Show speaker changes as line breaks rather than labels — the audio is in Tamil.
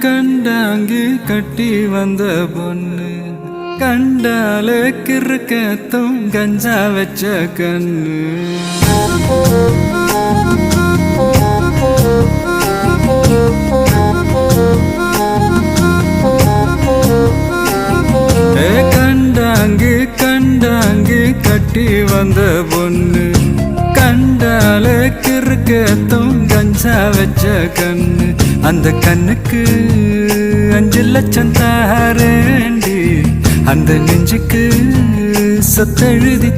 கண்டாங்கி கட்டி வந்த பொண்ணு கண்டாலே கிறுக்கத்தும் கஞ்சா வச்ச கண்ணு கண்டாங்கி கட்டி வந்த பொண்ணு கண்டாலே கிறுக்கத்தும் கஞ்சா வச்ச கண்ணு அந்த கண்ணுக்கு 5 லட்சம் தாரேண்டி அந்த நெஞ்சுக்கு சொத்தெழுதி